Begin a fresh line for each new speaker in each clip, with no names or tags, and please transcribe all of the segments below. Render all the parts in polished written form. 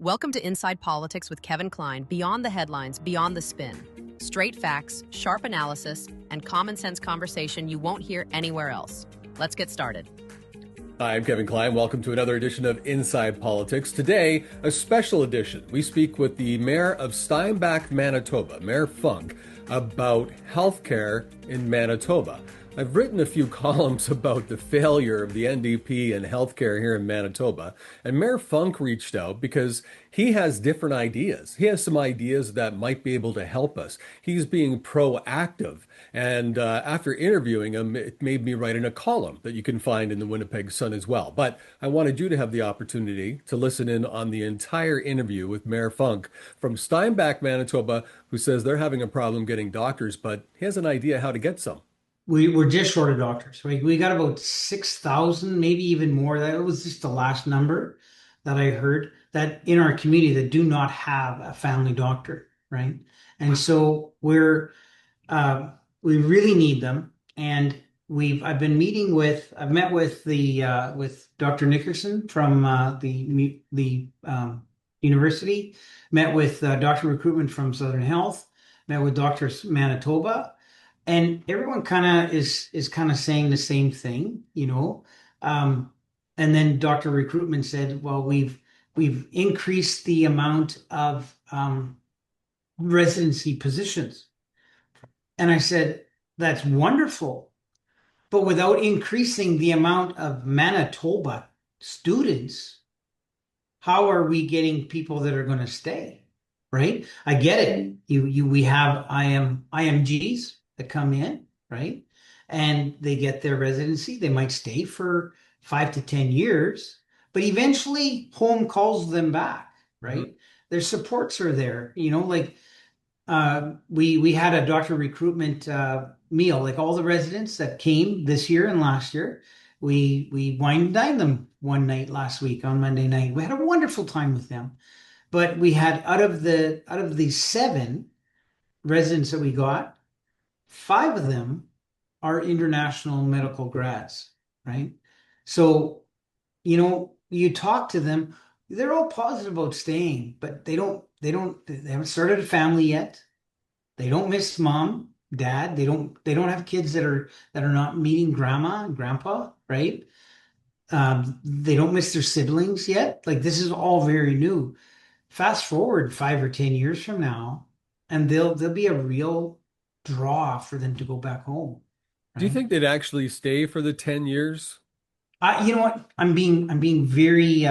Welcome to Inside Politics with Kevin Klein, beyond the headlines, beyond the spin. Straight facts, sharp analysis, and common sense conversation you won't hear anywhere else. Let's get started.
Hi, I'm Kevin Klein. Welcome to another edition of Inside Politics. Today, a special edition. We speak with the mayor of Steinbach, Manitoba, Mayor Funk, about healthcare in Manitoba. I've written a few columns about the failure of the NDP and healthcare here in Manitoba, and Mayor Funk reached out because he has different ideas. He has some ideas that might be able to help us. He's being proactive, and after interviewing him, it made me write in a column that you can find in the Winnipeg Sun as well. But I wanted you to have the opportunity to listen in on the entire interview with Mayor Funk from Steinbach, Manitoba, who says they're having a problem getting doctors, but he has an idea how to get some.
We're just short of doctors. We got about 6,000, maybe even more. That was just the last number that I heard, that in our community that do not have a family doctor, right? And so we really need them. And I've met with with Dr. Nickerson from the university, met with Dr. Recruitment from Southern Health, met with Dr. Manitoba. And everyone kind of is kind of saying the same thing, you know. And then Dr. Recruitment said, well, we've increased the amount of residency positions. And I said, that's wonderful. But without increasing the amount of Manitoba students, how are we getting people that are going to stay? Right? I get it. We have IMGs that come in, right? And they get their residency. They might stay for 5 to 10 years, but eventually home calls them back, right? Mm-hmm. Their supports are there, you know, like we had a doctor recruitment meal, like all the residents that came this year and last year, we wine and dined them one night last week on Monday night. We had a wonderful time with them. But we had out of the 7 residents that we got, 5 of them are international medical grads, right? So, you know, you talk to them, they're all positive about staying, but they haven't started a family yet. They don't miss mom, dad. They don't have kids that are not meeting grandma and grandpa, right? They don't miss their siblings yet. Like, this is all very new. Fast forward 5 or 10 years from now, and they'll be a real draw for them to go back home. Right?
Do you think they'd actually stay for the 10 years?
You know what? I'm being very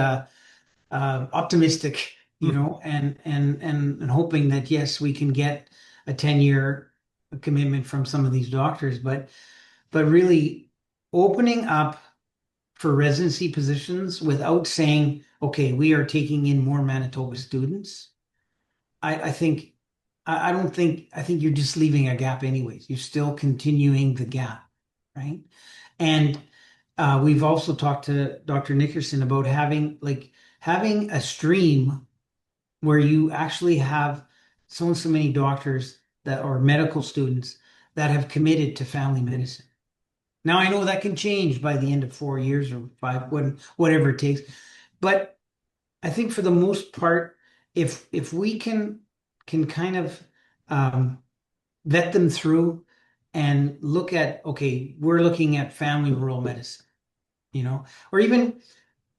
optimistic, you know, and hoping that yes, we can get a 10-year commitment from some of these doctors, but really opening up for residency positions without saying, okay, we are taking in more Manitoba students. I think you're just leaving a gap anyways. You're still continuing the gap, right? And we've also talked to Dr. Nickerson about having a stream where you actually have so and so many doctors that are medical students that have committed to family medicine. Now, I know that can change by the end of 4 years or 5, whatever it takes. But I think for the most part, if we can kind of vet them through and look at, okay, we're looking at family rural medicine, you know, or even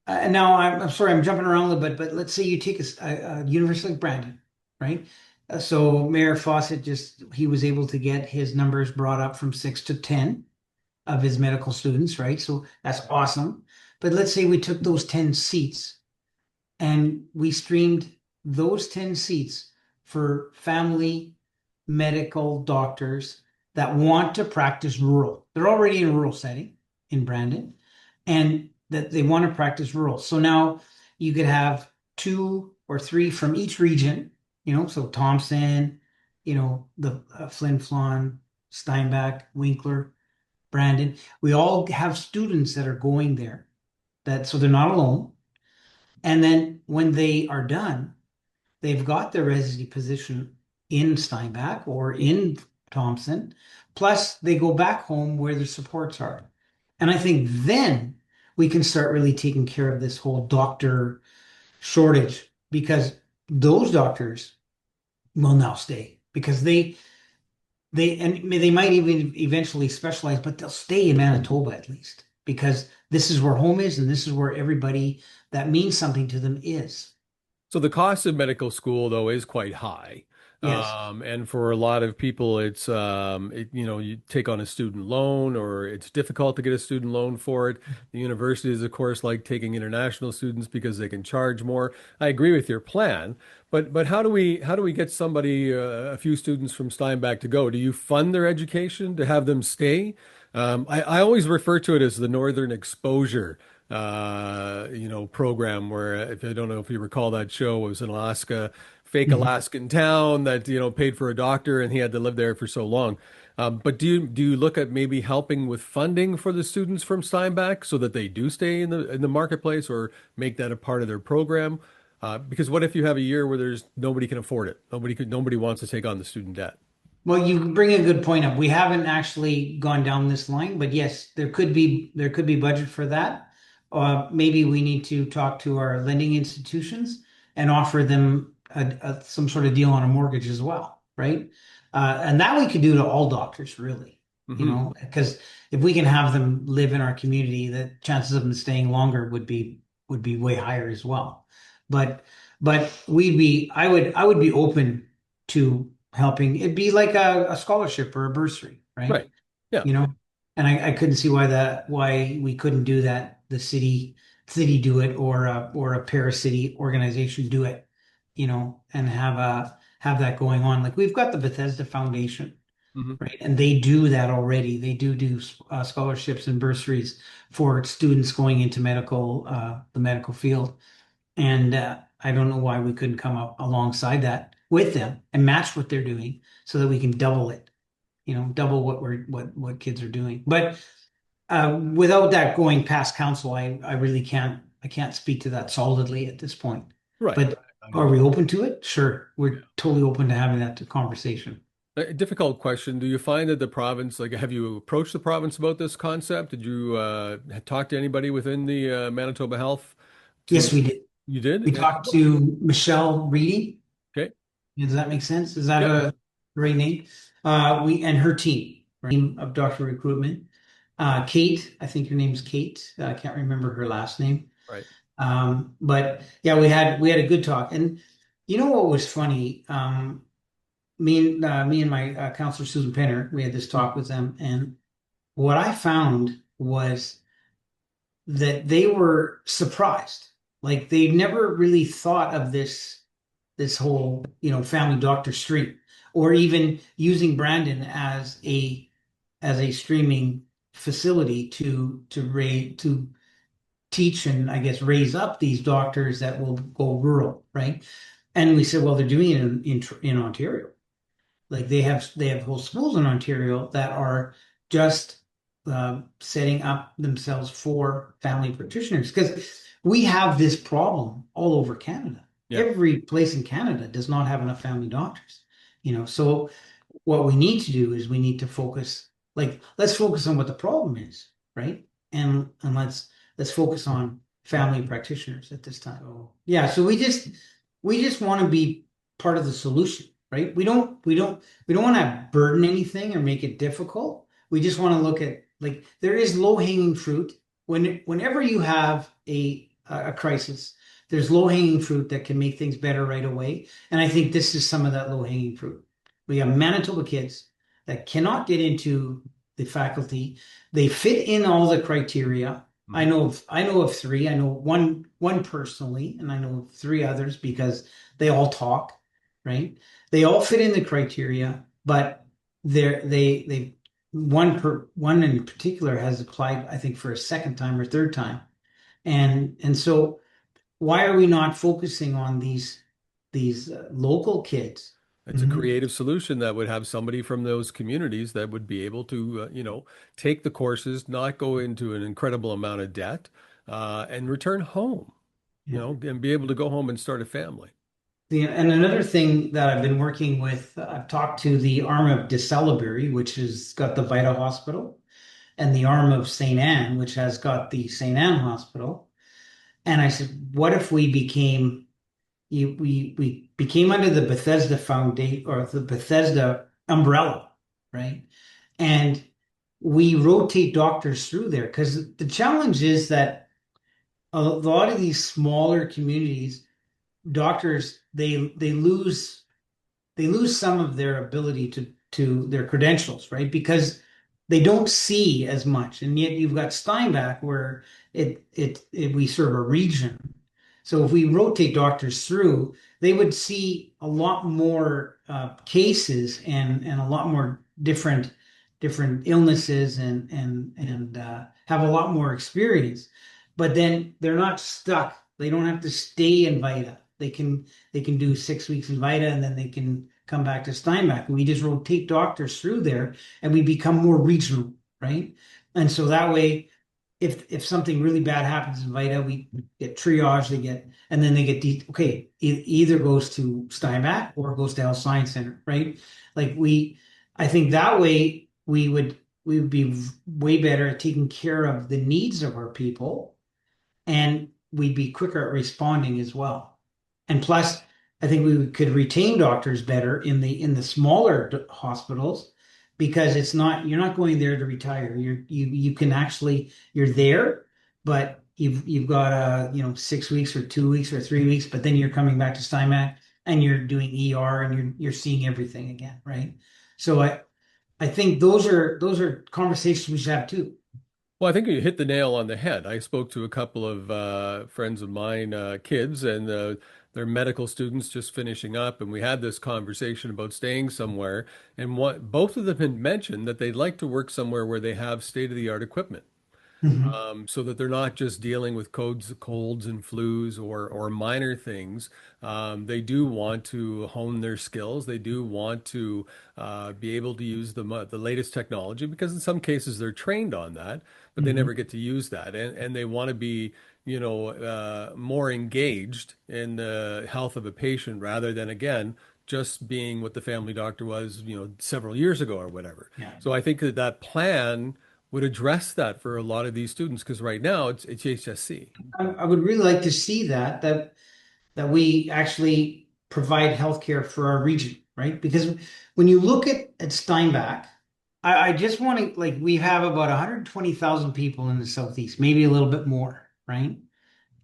now I'm sorry, I'm jumping around a little bit, but let's say you take a university like Brandon, right? So Mayor Fawcett he was able to get his numbers brought up from 6 to 10 of his medical students, right? So that's awesome. But let's say we took those 10 seats and we streamed those 10 seats for family medical doctors that want to practice rural. They're already in a rural setting in Brandon, and that they want to practice rural. So now you could have 2 or 3 from each region, you know, so Thompson, you know, the Flin Flon, Steinbach, Winkler, Brandon. We all have students that are going there, so they're not alone. And then when they are done, they've got their residency position in Steinbach or in Thompson, plus they go back home where their supports are. And I think then we can start really taking care of this whole doctor shortage because those doctors will now stay because they might even eventually specialize, but they'll stay in Manitoba at least because this is where home is and this is where everybody that means something to them is.
So the cost of medical school, though, is quite high.
Yes.
And for a lot of people, you take on a student loan or it's difficult to get a student loan for it. The universities, of course, like taking international students because they can charge more. I agree with your plan, but how do we get somebody, a few students from Steinbach to go? Do you fund their education to have them stay? I always refer to it as the Northern Exposure program where if I don't know if you recall that show, it was in Alaska, fake
Mhm.
Alaskan town that, paid for a doctor and he had to live there for so long. But do you look at maybe helping with funding for the students from Steinbach so that they do stay in the marketplace or make that a part of their program? Because what if you have a year where there's nobody can afford it? Nobody wants to take on the student debt.
Well, you bring a good point up. We haven't actually gone down this line, but yes, there could be budget for that. Maybe we need to talk to our lending institutions and offer them some sort of deal on a mortgage as well, right? And that we could do to all doctors, really,
Hmm.
because if we can have them live in our community, the chances of them staying longer would be way higher as well. But I would be open to helping. It'd be like a scholarship or a bursary, right?
Right. Yeah.
You know, and I couldn't see why we couldn't do that. The city do it or a paracity organization do it, and have that going on. Like we've got the Bethesda Foundation,
Hmm.
right? And they do that already. They do scholarships and bursaries for students going into the medical field. And I don't know why we couldn't come up alongside that with them and match what they're doing so that we can double it, double what kids are doing. But without that going past council, I really I can't speak to that solidly at this point.
Right.
But
I
are
agree.
we open to it? Sure.
Yeah.
We're totally open to having that conversation.
A difficult question. Do you find that the province, like, have you approached the province about this concept? Did you talk to anybody within the Manitoba Health to,
Yes, we did.
you
We
did?
talked to Michelle Reedy.
Okay.
Does that make sense? Is that
Yep.
a great name? We and her team, right, team of doctor recruitment. Kate, I think her name's Kate. I can't remember her last name.
Right.
But yeah, we had a good talk. And you know what was funny? Me and my counselor Susan Penner, we had this talk with them, and what I found was that they were surprised. Like they never really thought of this whole, family doctor stream, or even using Brandon as a streaming facility to teach and I guess raise up these doctors that will go rural, right? And we said, well, they're doing it in Ontario. Like they have whole schools in Ontario that are just setting up themselves for family practitioners because we have this problem all over Canada.
Yeah.
Every place in Canada does not have enough family doctors, So what we need to do is we need to focus, like let's focus on what the problem is, right? And let's focus on family practitioners at this time. Yeah, so we just want to be part of the solution, right? We don't want to burden anything or make it difficult. We just want to look at like there is low-hanging fruit whenever you have a crisis. There's low-hanging fruit that can make things better right away, and I think this is some of that low-hanging fruit. We have Manitoba kids that cannot get into the faculty. They fit in all the criteria. I
Mhm.
know of three. I know one personally, and I know of three others because they all talk, right? They all fit in the criteria, but they one in particular has applied, I think, for a second time or third time. And so why are we not focusing on these local kids?
It's a
Mhm.
creative solution that would have somebody from those communities that would be able to, take the courses, not go into an incredible amount of debt, and return home,
Yeah.
and be able to go home and start a family.
And another thing that I've been working with, I've talked to the arm of DeSalbury, which has got the Vita Hospital, and the arm of St. Anne, which has got the St. Anne Hospital. And I said, what if we became, we became under the Bethesda Foundation or the Bethesda umbrella, right? And we rotate doctors through there because the challenge is that a lot of these smaller communities, doctors they lose some of their ability to their credentials, right? Because they don't see as much. And yet you've got Steinbach where we serve a region. So if we rotate doctors through, they would see a lot more cases and a lot more different illnesses and have a lot more experience. But then they're not stuck. They don't have to stay in Vita. They can do 6 weeks in Vita and then they can come back to Steinbach. And we just rotate doctors through there and we become more regional, right? And so that way, if something really bad happens in Vita, we get triage, and then they get okay, it either goes to Steinbach or it goes to Health Science Center, right? Like I think that way we would be way better at taking care of the needs of our people and we'd be quicker at responding as well. And plus, I think we could retain doctors better in the smaller hospitals because it's not you're not going there to retire. You can actually you're there, but you've got 6 weeks or 2 weeks or 3 weeks, but then you're coming back to Steinbach and you're doing ER and you're seeing everything again, right? So I think those are conversations we should have too.
Well, I think you hit the nail on the head. I spoke to a couple of friends of mine, kids, and they're medical students just finishing up, and we had this conversation about staying somewhere. And what both of them had mentioned that they'd like to work somewhere where they have state-of-the-art equipment.
Mhm.
So that they're not just dealing with colds and flus or minor things. They do want to hone their skills. They do want to be able to use the latest technology because in some cases they're trained on that, but they never
Mhm.
get to use that. And they want to be, more engaged in the health of a patient rather than, again, just being what the family doctor was, several years ago or whatever.
Yeah.
So I think that plan would address that for a lot of these students because right now it's HSC.
I would really like to see that we actually provide healthcare for our region, right? Because when you look at Steinbach, I just want to like we have about 120,000 people in the Southeast, maybe a little bit more, right?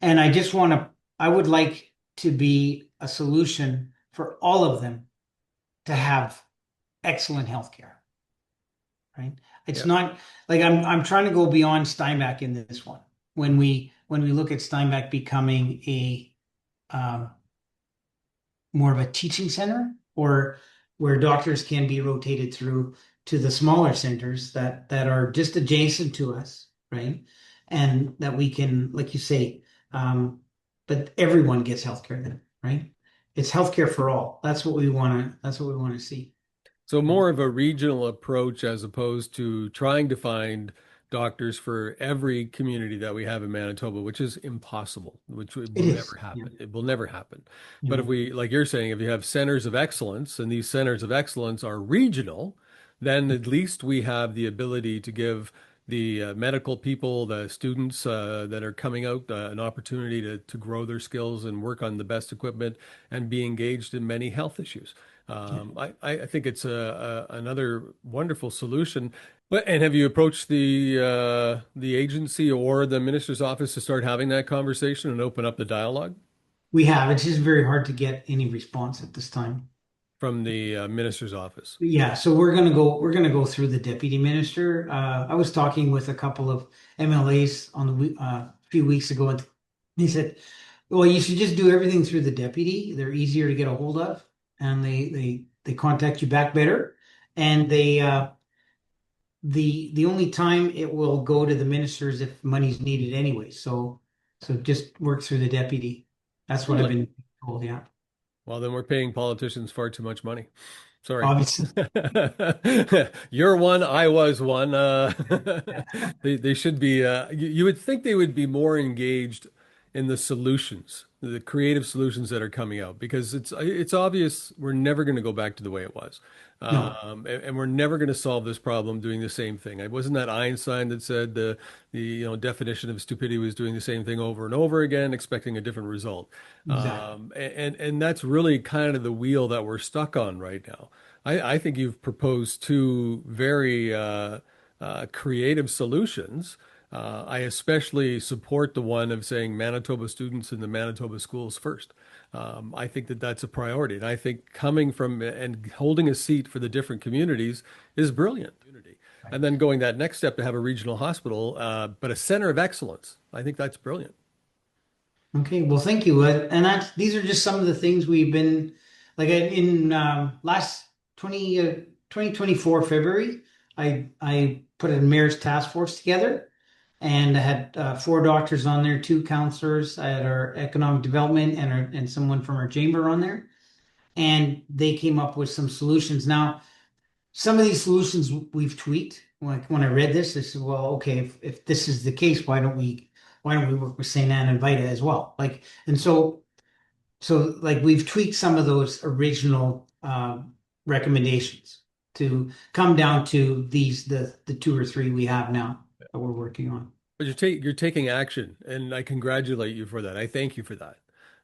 And I would like to be a solution for all of them to have excellent healthcare, right? It's
Yeah.
not like I'm trying to go beyond Steinbach in this one. When we look at Steinbach becoming a um, more of a teaching center or where doctors can be rotated through to the smaller centers that are just adjacent to us, right? And that we can, like you say, but everyone gets healthcare then, right? It's healthcare for all. That's what we want to see.
So more of a regional approach as opposed to trying to find doctors for every community that we have in Manitoba, which is impossible, which
It
will never
is. Yeah.
happen. It will never happen. But if
Yeah.
we, like you're saying, if you have centers of excellence and these centers of excellence are regional, then at least we have the ability to give the medical people, the students that are coming out, an opportunity to grow their skills and work on the best equipment and be engaged in many health issues.
Yeah.
I think it's another wonderful solution. But and have you approached the agency or the minister's office to start having that conversation and open up the dialogue
We have. It's just very hard to get any response at this time.
from the minister's office?
Yeah, so we're gonna go through the deputy minister. I was talking with a couple of MLAs on a few weeks ago, and he said, "Well, you should just do everything through the deputy. They're easier to get a hold of, and they contact you back better. And the only time it will go to the ministers if money's needed anyway. So just work through the deputy. That's what I've
Really?
been told. Yeah,
Well, then we're paying politicians far too much money. Sorry.
obviously.
You're one, I was one. They should be, you would think they would be more engaged in the solutions the creative solutions that are coming out, because it's obvious we're never going to go back to the way it was.
No,
And we're never going to solve this problem doing the same thing. It wasn't that Einstein that said the definition of stupidity was doing the same thing over and over again, expecting a different result.
exactly.
And that's really kind of the wheel that we're stuck on right now. I think you've proposed two very creative solutions. I especially support the one of saying Manitoba students in the Manitoba schools first. I think that that's a priority. And I think coming from and holding a seat for the different communities is brilliant. And then going that next step to have a regional hospital, but a center of excellence. I think that's brilliant.
Okay, well, thank you. And these are just some of the things we've been like in last 2024 February, I put a mayor's task force together, and I had four doctors on there, two counselors. I had our economic development and someone from our chamber on there, and they came up with some solutions. Now, some of these solutions we've tweaked. Like when I read this, I said, well, okay, if this is the case, why don't we work with St. Anne and Vita as well? Like, and so like we've tweaked some of those original recommendations to come down to the two or three we have now that we're working on.
But you're taking action, and I congratulate you for that. I thank you for that.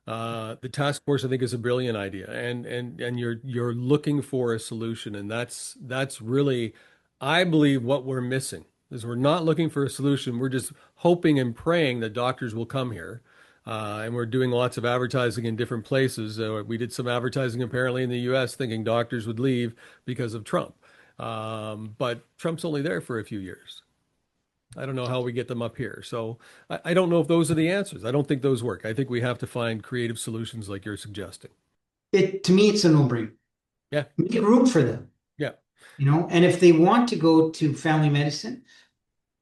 The task force, I think, is a brilliant idea, and you're looking for a solution, and that's really, I believe, what we're missing is we're not looking for a solution. We're just hoping and praying that doctors will come here, and we're doing lots of advertising in different places. We did some advertising apparently in the U.S. thinking doctors would leave because of Trump, but Trump's only there for a few years. I don't know how we get them up here. So I don't know if those are the answers. I don't think those work. I think we have to find creative solutions like you're suggesting.
It to me, it's a no-brainer.
Yeah.
Make room for them,
Yeah.
and if they want to go to family medicine,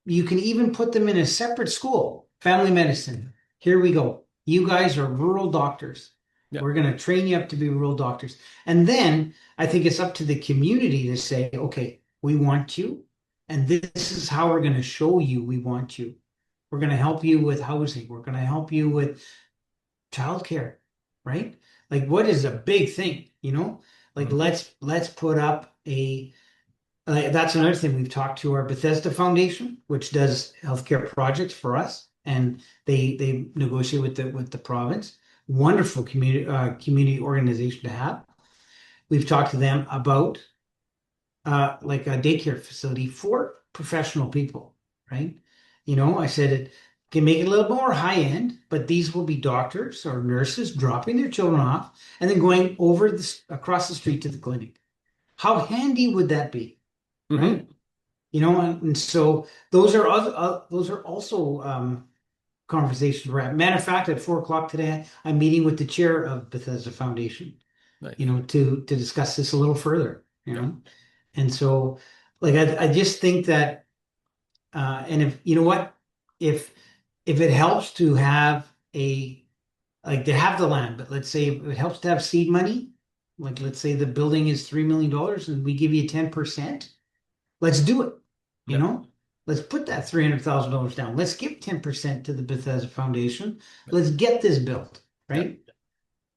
you can even put them in a separate school, family medicine. Here we go. You guys are rural doctors.
Yeah.
We're going to train you up to be rural doctors. And then I think it's up to the community to say, okay, we want you. And this is how we're going to show you we want you. We're going to help you with housing. We're going to help you with childcare, right? Like what is a big thing? Like
Mhm.
let's put up a that's another thing we've talked to our Bethesda Foundation, which does healthcare projects for us, and they negotiate with the province. Wonderful community organization to have. We've talked to them about like a daycare facility for professional people, right? I said it can make it a little more high end, but these will be doctors or nurses dropping their children off and then going over this across the street to the clinic. How handy would that be,
Hmm.
right? And so those are also conversations we're at. Matter of fact, at 4 o'clock today, I'm meeting with the chair of Bethesda Foundation,
Nice.
to discuss this a little further,
Yeah.
And so, like, I just think that, and if you know what, if if it helps to have like they have the land, but let's say if it helps to have seed money, like let's say the building is $3 million and we give you 10%. Let's do it. You
Yeah.
know, let's put that $300,000 down. Let's give 10% to the Bethesda Foundation. Let's get this built,
Yeah.
right?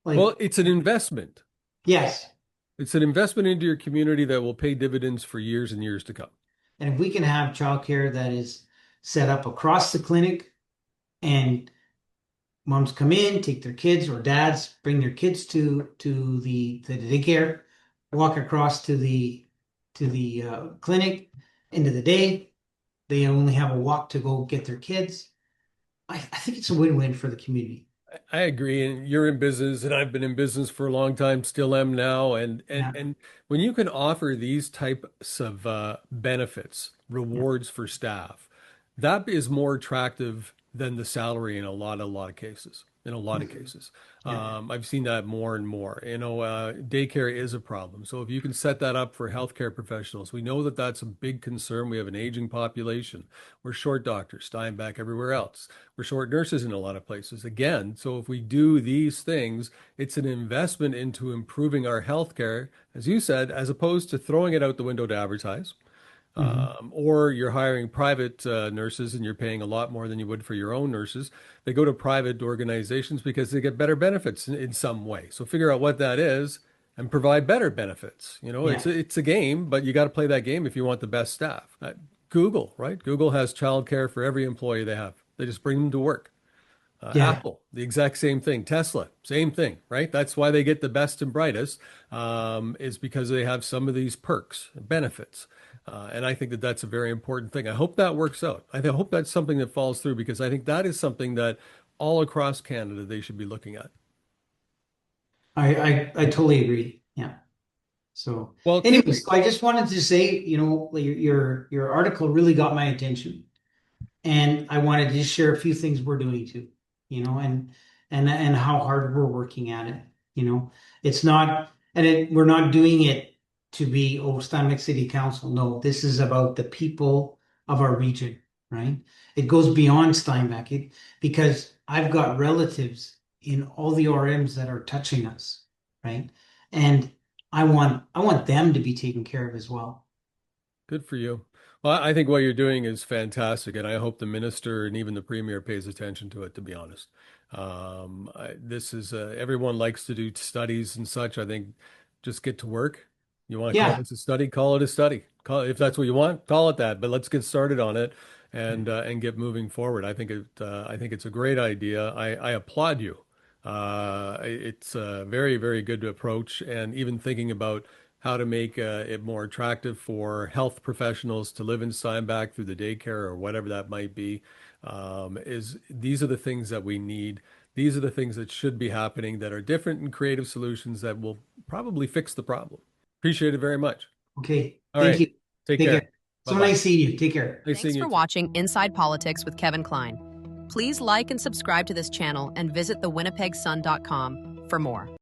Well,
Like,
it's an investment.
yes.
It's an investment into your community that will pay dividends for years and years to come.
And if we can have childcare that is set up across the clinic and moms come in, take their kids, or dads bring their kids to the daycare, walk across to the clinic into the day. They only have a walk to go get their kids. I think it's a win-win for the community.
I agree, and you're in business, and I've been in business for a long time, still am now. And and
Yeah,
and when you can offer these types of benefits,
yeah,
rewards for staff, that is more attractive than the salary in a lot of cases. In a lot of cases,
yeah.
I've seen that more and more. Daycare is a problem. So if you can set that up for healthcare professionals, we know that that's a big concern. We have an aging population. We're short doctors, Steinbach, everywhere else. We're short nurses in a lot of places. Again, so if we do these things, it's an investment into improving our healthcare, as you said, as opposed to throwing it out the window to advertise. Or you're hiring private nurses and you're paying a lot more than you would for your own nurses. They go to private organizations because they get better benefits in some way. So figure out what that is and provide better benefits. You know,
Yeah.
it's a game, but you got to play that game if you want the best staff. Google, right? Google has childcare for every employee they have. They just bring them to work.
Yeah.
Apple, the exact same thing. Tesla, same thing, right? That's why they get the best and brightest, is because they have some of these perks, benefits. And I think that that's a very important thing. I hope that works out. Hope that's something that falls through because I think that is something that all across Canada they should be looking at.
I totally agree. Yeah. So
Well,
anyways, I just wanted to say, like, your article really got my attention. And I wanted to just share a few things we're doing too, and how hard we're working at it. It's not, we're not doing it to be, oh, Steinbach City Council. No, this is about the people of our region, right? It goes beyond Steinbach, because I've got relatives in all the RMs that are touching us, right? And I want them to be taken care of as well.
good for you. Well, I think what you're doing is fantastic, and I hope the minister and even the premier pays attention to it, to be honest. This is everyone likes to do studies and such. I think just get to work. You want to call
Yeah.
this a study, call it a study. If that's what you want, call it that. But let's get started on it and get moving forward. I think it's a great idea. I applaud you. It's a very, very good approach, and even thinking about how to make it more attractive for health professionals to live in Steinbach through the daycare or whatever that might be, is these are the things that we need. These are the things that should be happening that are different and creative solutions that will probably fix the problem. Appreciate it very much.
Okay.
All
Thank
right.
you.
Take
Take
care.
care. So
Bye-bye.
nice seeing you. Take care.
Nice seeing
Thanks
you
for
too.
watching Inside Politics with Kevin Klein. Please like and subscribe to this channel and visit thewinnipegssun.com for more.